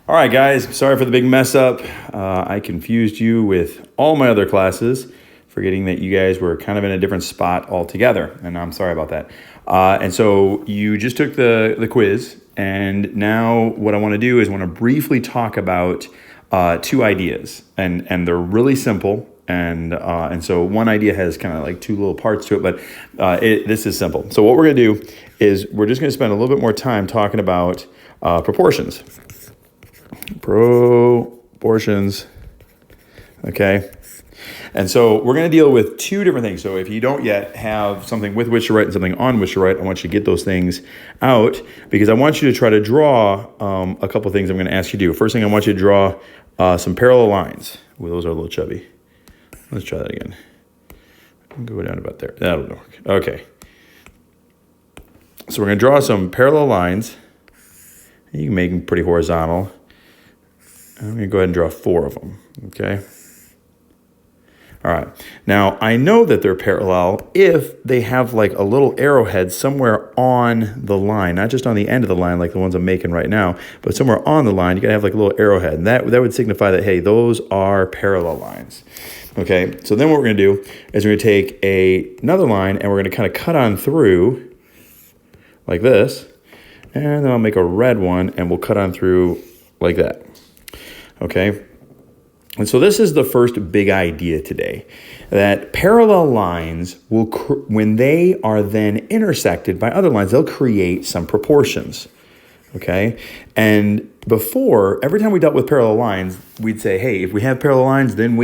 All right, guys, sorry for the big mess up. I confused you with all my other classes, forgetting that you guys were kind of in a different spot altogether, and I'm sorry about that. And so you just took the quiz, and now what I want to do is I want to briefly talk about two ideas, and they're really simple. And so one idea has kind of like two little parts to it, but this is simple. So what we're going to do is we're just going to spend a little bit more time talking about proportions. Proportions, okay? And so we're going to deal with two different things. So if you don't yet have something with which to write and something on which to write, I want you to get those things out because I want you to try to draw a couple of things I'm going to ask you to do. First thing, I want you to draw some parallel lines. Well, those are a little chubby. Let's try that again. Go down about there. That'll work. Okay. So we're going to draw some parallel lines. You can make them pretty horizontal. I'm going to go ahead and draw 4 of them, okay? All right. Now, I know that they're parallel if they have like a little arrowhead somewhere on the line, not just on the end of the line like the ones I'm making right now, but somewhere on the line, you got to have like a little arrowhead. And that would signify that, hey, those are parallel lines, okay? So then what we're going to do is we're going to take another line and we're going to kind of cut on through like this. And then I'll make a red one and we'll cut on through like that. Okay, and so this is the first big idea today, that parallel lines will, when they are then intersected by other lines, they'll create some proportions, okay? And before, every time we dealt with parallel lines, we'd say, hey, if we have parallel lines, then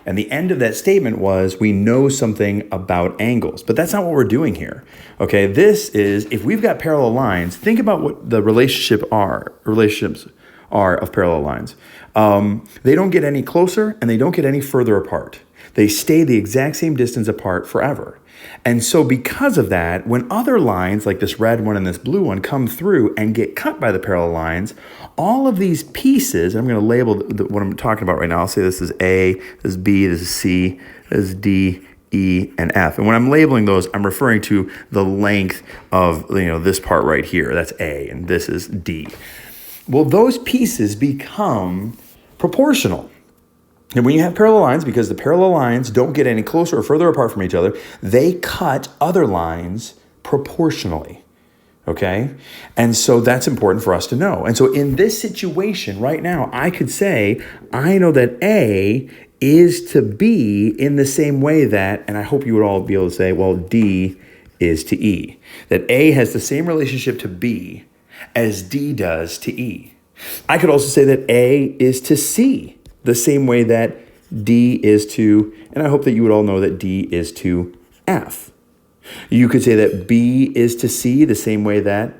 and the end of that statement was, we know something about angles. But that's not what we're doing here, okay? This is, if we've got parallel lines, think about what the relationships are of parallel lines. They don't get any closer and they don't get any further apart. They stay the exact same distance apart forever. And so because of that, when other lines like this red one and this blue one come through and get cut by the parallel lines, all of these pieces, I'm going to label what I'm talking about right now. I'll say this is A, this is B, this is C, this is D, E, and F. And when I'm labeling those, I'm referring to the length of this part right here. That's A, and this is D. Well, those pieces become proportional. And when you have parallel lines, because the parallel lines don't get any closer or further apart from each other, they cut other lines proportionally, okay? And so that's important for us to know. And so in this situation right now, I could say, I know that A is to B in the same way that, and I hope you would all be able to say, well, D is to E. That A has the same relationship to B as D does to E. I could also say that A is to C the same way that D is to, and I hope that you would all know that D is to F. You could say that B is to C the same way that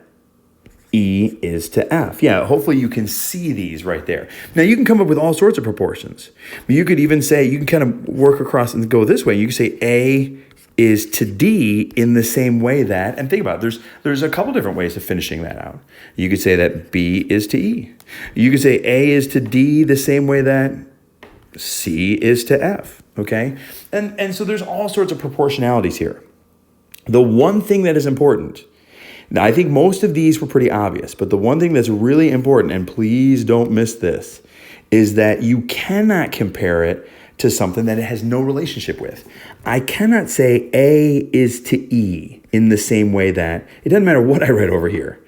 E is to F. Yeah, hopefully you can see these right there. Now you can come up with all sorts of proportions. You could even say, you can kind of work across and go this way. You can say A is to D in the same way that, and think about it, there's a couple different ways of finishing that out. You could say that B is to E. You could say A is to D the same way that C is to F, okay? And so there's all sorts of proportionalities here. The one thing that is important, now I think most of these were pretty obvious, but the one thing that's really important, and please don't miss this, is that you cannot compare it to something that it has no relationship with. I cannot say A is to E in the same way that, it doesn't matter what I read over here,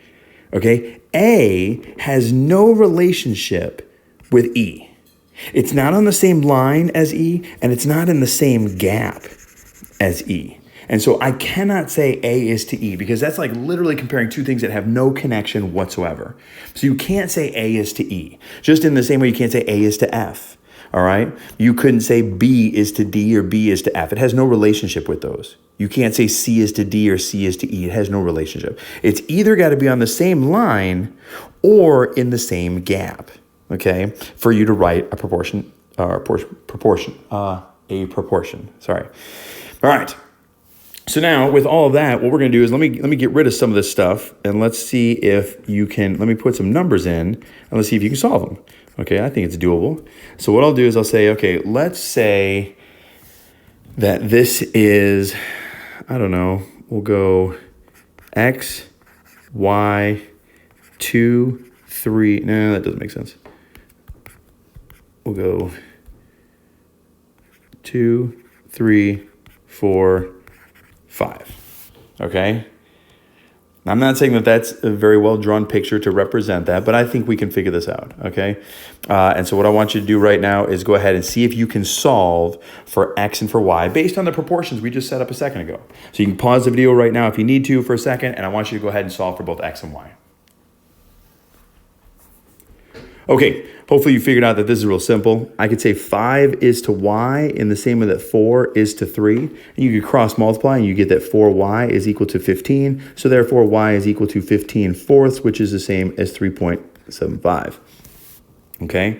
okay? A has no relationship with E. It's not on the same line as E, and it's not in the same gap as E. And so I cannot say A is to E because that's like literally comparing two things that have no connection whatsoever. So you can't say A is to E, just in the same way you can't say A is to F. All right. You couldn't say B is to D or B is to F. It has no relationship with those. You can't say C is to D or C is to E. It has no relationship. It's either got to be on the same line or in the same gap. Okay. For you to write a proportion. Sorry. All right. So now with all of that, what we're going to do is let me get rid of some of this stuff and let's see if you can, let me put some numbers in and let's see if you can solve them. Okay, I think it's doable. So what I'll do is I'll say, okay, let's say that this is, I don't know, we'll go X, Y, 2, 3. No, that doesn't make sense. We'll go 2, 3, 4, 5. Okay? I'm not saying that that's a very well-drawn picture to represent that, but I think we can figure this out, okay? And so what I want you to do right now is go ahead and see if you can solve for x and for y based on the proportions we just set up a second ago. So you can pause the video right now if you need to for a second, and I want you to go ahead and solve for both x and y. Okay, hopefully you figured out that this is real simple. I could say 5 is to y in the same way that 4 is to 3. And you could cross multiply and you get that 4y is equal to 15. So therefore y is equal to 15 fourths, which is the same as 3.75. Okay,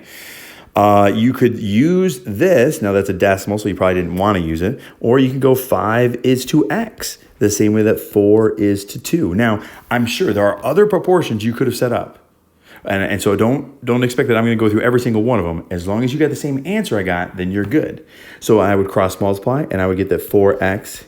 you could use this. Now that's a decimal, so you probably didn't want to use it. Or you can go 5 is to x, the same way that 4 is to 2. Now, I'm sure there are other proportions you could have set up. And so don't expect that I'm going to go through every single one of them. As long as you got the same answer I got, then you're good. So I would cross multiply, and I would get that 4x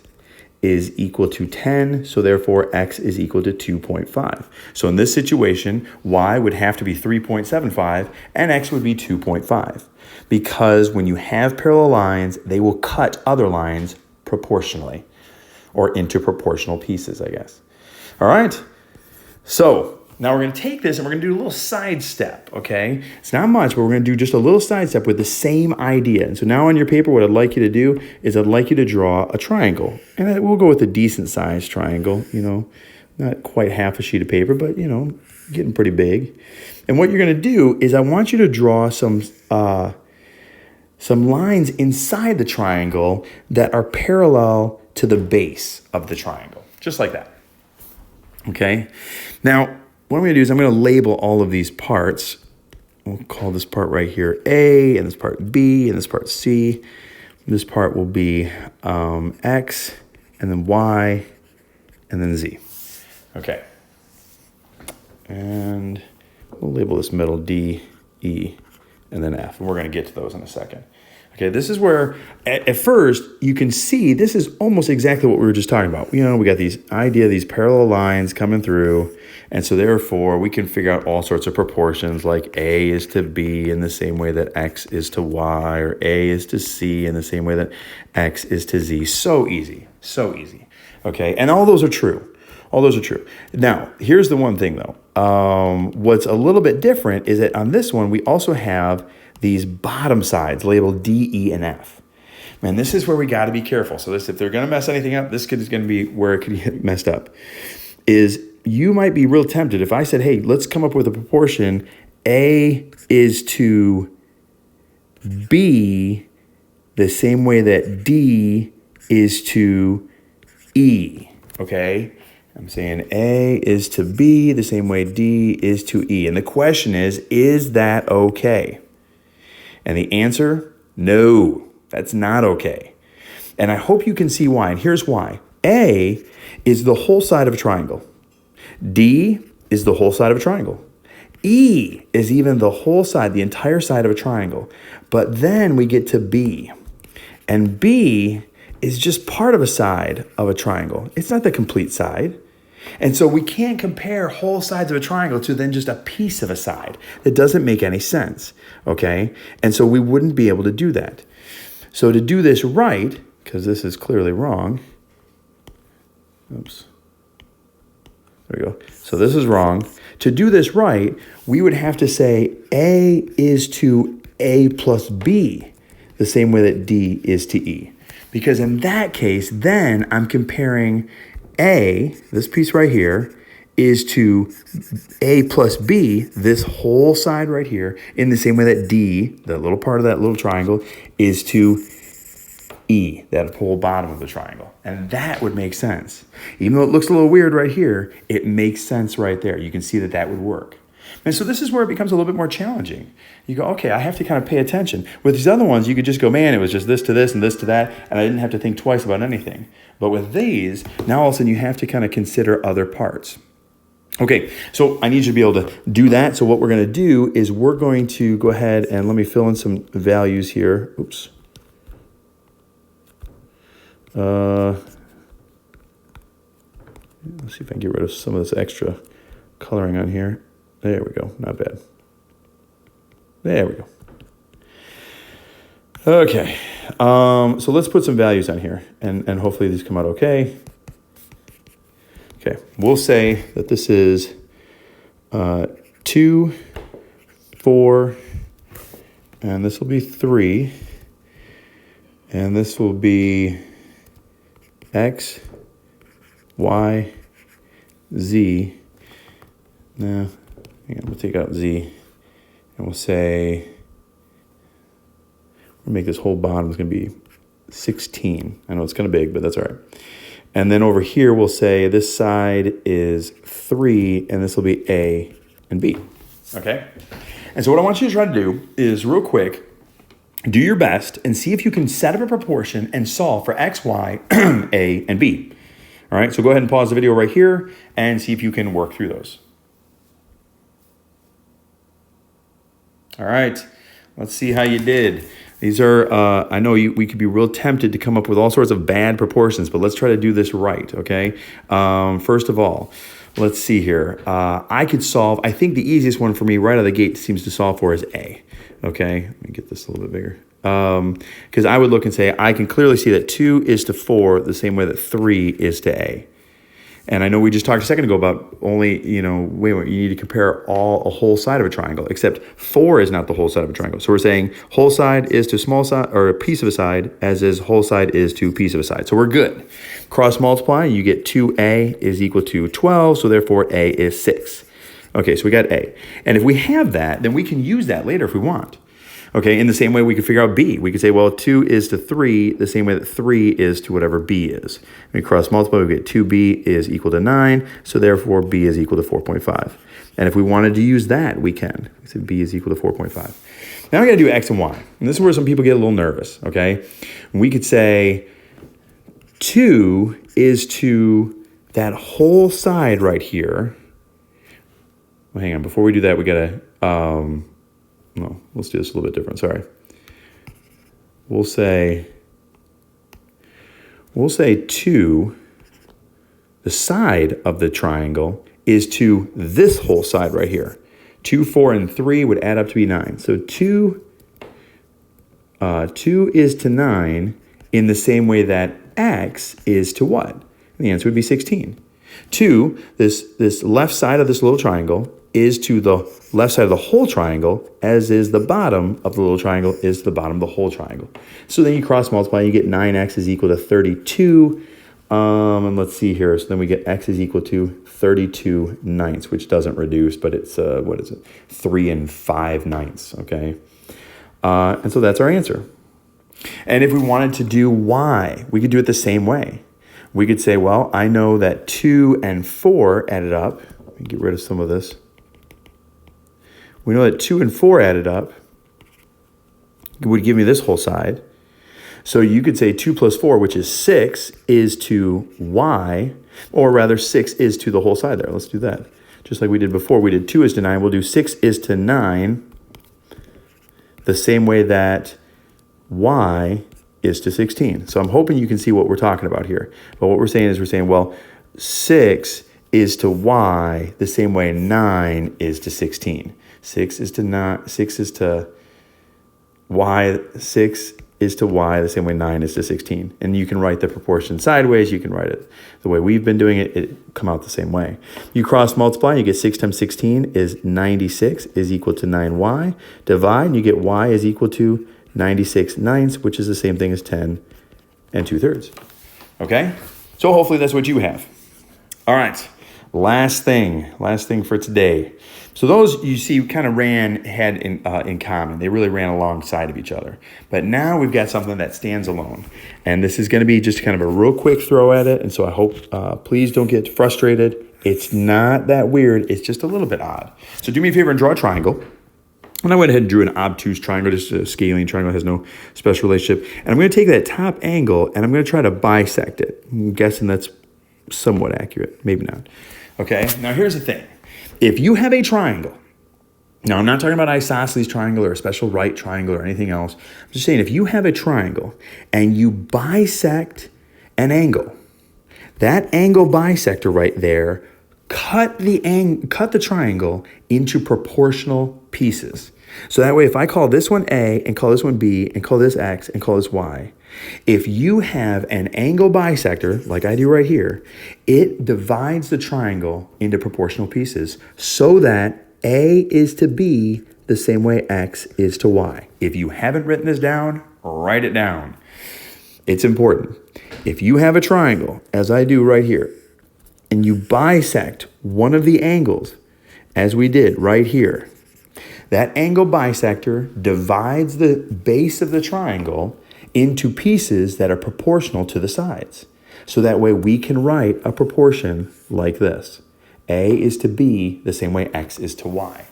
is equal to 10. So therefore, x is equal to 2.5. So in this situation, y would have to be 3.75, and x would be 2.5. Because when you have parallel lines, they will cut other lines proportionally, or into proportional pieces, I guess. All right? So now we're going to take this and we're going to do a little side step, okay? It's not much, but we're going to do just a little side step with the same idea. And so now on your paper, what I'd like you to do is I'd like you to draw a triangle. And we'll go with a decent sized triangle, you know, not quite half a sheet of paper, but, you know, getting pretty big. And what you're going to do is I want you to draw some lines inside the triangle that are parallel to the base of the triangle, just like that, okay? Now, what I'm going to do is I'm going to label all of these parts. We'll call this part right here A, and this part B, and this part C. This part will be X, and then Y, and then Z. Okay. And we'll label this middle D, E, and then F. And we're going to get to those in a second. Okay, this is where, at first, you can see this is almost exactly what we were just talking about. You know, we got these parallel lines coming through, and so therefore, we can figure out all sorts of proportions, like A is to B in the same way that X is to Y, or A is to C in the same way that X is to Z. So easy, okay? And all those are true. All those are true. Now, here's the one thing, though. What's a little bit different is that on this one, we also have these bottom sides labeled D, E, and F. Man, this is where we got to be careful. So if they're going to mess anything up, this is going to be where it could get messed up. Is you might be real tempted if I said, hey, let's come up with a proportion. A is to B the same way that D is to E, okay? I'm saying A is to B the same way D is to E. And the question is that okay? And the answer, no, that's not okay. And I hope you can see why, and here's why. A is the whole side of a triangle. D is the whole side of a triangle. E is even the whole side, the entire side of a triangle. But then we get to B, and B is just part of a side of a triangle. It's not the complete side. And so we can't compare whole sides of a triangle to then just a piece of a side. That doesn't make any sense, okay? And so we wouldn't be able to do that. So to do this right, because this is clearly wrong, oops, there we go. So this is wrong. To do this right, we would have to say A is to A plus B, the same way that D is to E. Because in that case, then I'm comparing A, this piece right here, is to A plus B, this whole side right here, in the same way that D, the little part of that little triangle, is to E, that whole bottom of the triangle. And that would make sense. Even though it looks a little weird right here, it makes sense right there. You can see that that would work. And so this is where it becomes a little bit more challenging. You go, okay, I have to kind of pay attention. With these other ones, you could just go, man, it was just this to this and this to that, and I didn't have to think twice about anything. But with these, now all of a sudden you have to kind of consider other parts. Okay, so I need you to be able to do that. So what we're going to do is we're going to go ahead and let me fill in some values here. Oops. Let's see if I can get rid of some of this extra coloring on here. There we go. Not bad. There we go. Okay. So let's put some values on here, and hopefully these come out okay. Okay. We'll say that this is 2, 4, and this will be 3, and this will be X, Y, Z. Now, we'll take out Z, and we'll say, we'll make this whole bottom is going to be 16. I know it's kind of big, but that's all right. And then over here, we'll say this side is 3, and this will be A and B. Okay? And so what I want you to try to do is real quick, do your best and see if you can set up a proportion and solve for X, Y, A, and B. All right, so go ahead and pause the video right here and see if you can work through those. All right, let's see how you did. These are, I know we could be real tempted to come up with all sorts of bad proportions, but let's try to do this right, okay? First of all, let's see here. I could solve, I think the easiest one for me right out of the gate seems to solve for is A, okay? Let me get this a little bit bigger. Because I would look and say, I can clearly see that 2 is to 4 the same way that 3 is to A. And I know we just talked a second ago about only, you need to compare a whole side of a triangle, except 4 is not the whole side of a triangle. So we're saying whole side is to small side, or a piece of a side, as is whole side is to piece of a side. So we're good. Cross multiply, you get 2A is equal to 12, so therefore A is 6. Okay, so we got A. And if we have that, then we can use that later if we want. Okay, in the same way we could figure out B. We could say, well, 2 is to 3 the same way that 3 is to whatever B is. We cross multiply, we get 2B is equal to 9, so therefore B is equal to 4.5. And if we wanted to use that, we can. We said B is equal to 4.5. Now we got to do X and Y. And this is where some people get a little nervous, okay? We could say 2 is to that whole side right here. Well, hang on, before we do that, we got to... No, let's do this a little bit different. Sorry. We'll say 2, the side of the triangle, is to this whole side right here. 2, 4, and 3 would add up to be 9. So 2 is to 9 in the same way that X is to what? And the answer would be 16. 2, this left side of this little triangle, is to the left side of the whole triangle, as is the bottom of the little triangle is to the bottom of the whole triangle. So then you cross multiply, you get 9x is equal to 32. And let's see here. So then we get x is equal to 32 ninths, which doesn't reduce, but it's, 3 5 ninths, okay? And so that's our answer. And if we wanted to do y, we could do it the same way. We could say, well, I know that 2 and 4 added up. Let me get rid of some of this. We know that 2 and 4 added up would give me this whole side. So you could say 2 plus 4, which is 6, is to y, or rather 6 is to the whole side there. Let's do that. Just like we did before, we did 2 is to 9. We'll do 6 is to 9 the same way that y is to 16. So I'm hoping you can see what we're talking about here. But what we're saying, well, 6 is to y the same way 9 is to 16. 6 is to 9, 6 is to y, 6 is to y the same way 9 is to 16. And you can write the proportion sideways, you can write it the way we've been doing it, it come out the same way. You cross multiply, you get 6 times 16 is 96 is equal to 9y. Divide, and you get y is equal to 96 ninths, which is the same thing as 10 and 2/3. Okay? So hopefully that's what you have. All right. Last thing for today. So those you see kind of had in common. They really ran alongside of each other. But now we've got something that stands alone. And this is going to be just kind of a real quick throw at it. And so I hope, please don't get frustrated. It's not that weird. It's just a little bit odd. So do me a favor and draw a triangle. And I went ahead and drew an obtuse triangle, just a scaling triangle, has no special relationship. And I'm going to take that top angle and I'm going to try to bisect it. I'm guessing that's somewhat accurate. Maybe not. Okay, now here's the thing. If you have a triangle, now I'm not talking about isosceles triangle or a special right triangle or anything else. I'm just saying if you have a triangle and you bisect an angle, that angle bisector right there cut the triangle into proportional pieces. So that way, if I call this one A and call this one B and call this X and call this Y, if you have an angle bisector, like I do right here, it divides the triangle into proportional pieces so that A is to B the same way X is to Y. If you haven't written this down, write it down. It's important. If you have a triangle, as I do right here, and you bisect one of the angles, as we did right here, that angle bisector divides the base of the triangle into pieces that are proportional to the sides. So that way we can write a proportion like this. A is to B the same way X is to Y.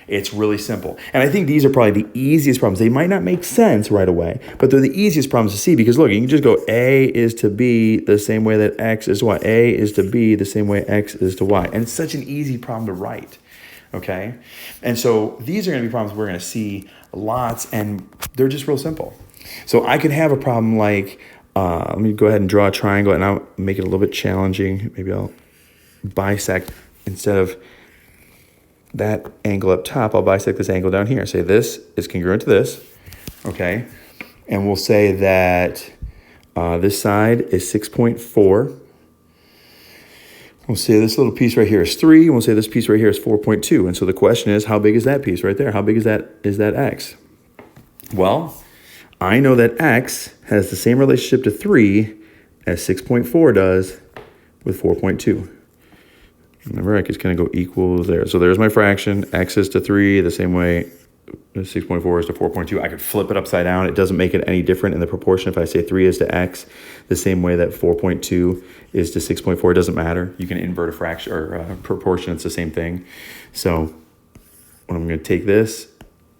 It's really simple. And I think these are probably the easiest problems. They might not make sense right away, but they're the easiest problems to see because look, you can just go A is to B the same way that X is to Y. A is to B the same way X is to Y. And it's such an easy problem to write. Okay? And so these are going to be problems we're going to see lots, and they're just real simple. So I could have a problem like, let me go ahead and draw a triangle, and I'll make it a little bit challenging. Maybe I'll bisect, instead of that angle up top, I'll bisect this angle down here. Say this is congruent to this, okay? And we'll say that this side is 6.4. We'll say this little piece right here is 3, and we'll say this piece right here is 4.2. And so the question is, how big is that piece right there? How big is that X? Well, I know that X has the same relationship to 3 as 6.4 does with 4.2. Remember, X is going to go equals there. So there's my fraction. X is to 3 the same way 6.4 is to 4.2. I could flip it upside down. It doesn't make it any different in the proportion. If I say 3 is to X the same way that 4.2 is to 6.4, it doesn't matter. You can invert a fraction or a proportion. It's the same thing. So I'm going to take this,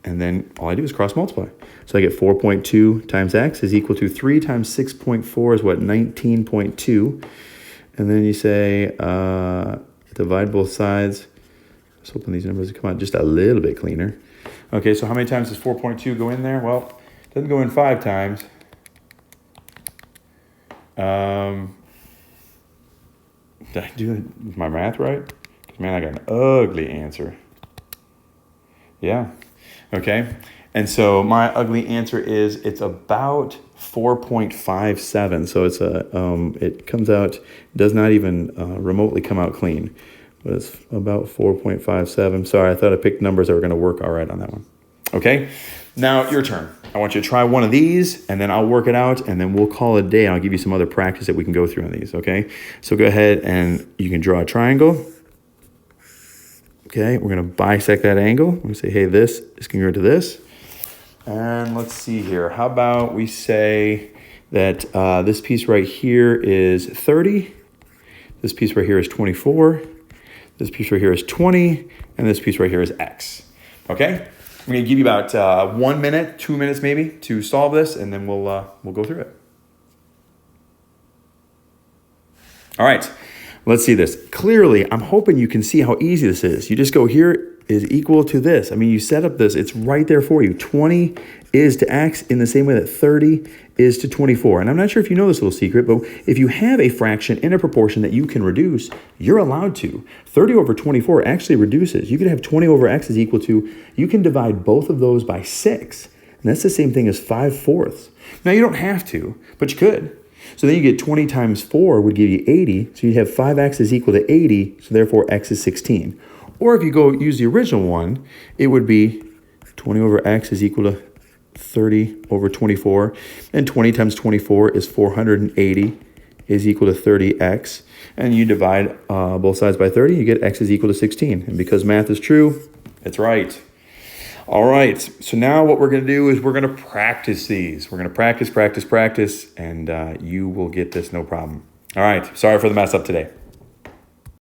and then all I do is cross multiply. So I get 4.2 times X is equal to 3 times 6.4 is what? 19.2. And then you say divide both sides. I was hoping these numbers would come out just a little bit cleaner. Okay, so how many times does 4.2 go in there? Well, it doesn't go in 5 times. Did I do my math right? Man, I got an ugly answer. Yeah, okay. And so my ugly answer is it's about 4.57. So it's it comes out, does not even remotely come out clean. But it's about 4.57. Sorry, I thought I picked numbers that were going to work all right on that one. Okay, now your turn. I want you to try one of these, and then I'll work it out, and then we'll call it a day, and I'll give you some other practice that we can go through on these, okay? So go ahead, and you can draw a triangle. Okay, we're going to bisect that angle. We're going to say, hey, this is congruent to this. And let's see here. How about we say that this piece right here is 30. This piece right here is 24. This piece right here is 20. And this piece right here is X. Okay? I'm going to give you about 1 minute, 2 minutes maybe to solve this, and then we'll go through it. All right. Let's see this. Clearly, I'm hoping you can see how easy this is. You just go here is equal to this. I mean, you set up this. It's right there for you. 20 is to X in the same way that 30 is to 24. And I'm not sure if you know this little secret, but if you have a fraction in a proportion that you can reduce, you're allowed to. 30 over 24 actually reduces. You could have 20 over X is equal to, you can divide both of those by 6. And that's the same thing as 5/4. Now, you don't have to, but you could. So then you get 20 times 4 would give you 80. So you'd have 5X is equal to 80. So therefore, X is 16. Or if you go use the original one, it would be 20 over X is equal to 30 over 24. And 20 times 24 is 480 is equal to 30X. And you divide both sides by 30, you get X is equal to 16. And because math is true, it's right. All right, so now what we're going to do is we're going to practice these. We're going to practice, and you will get this no problem. All right, sorry for the mess up today.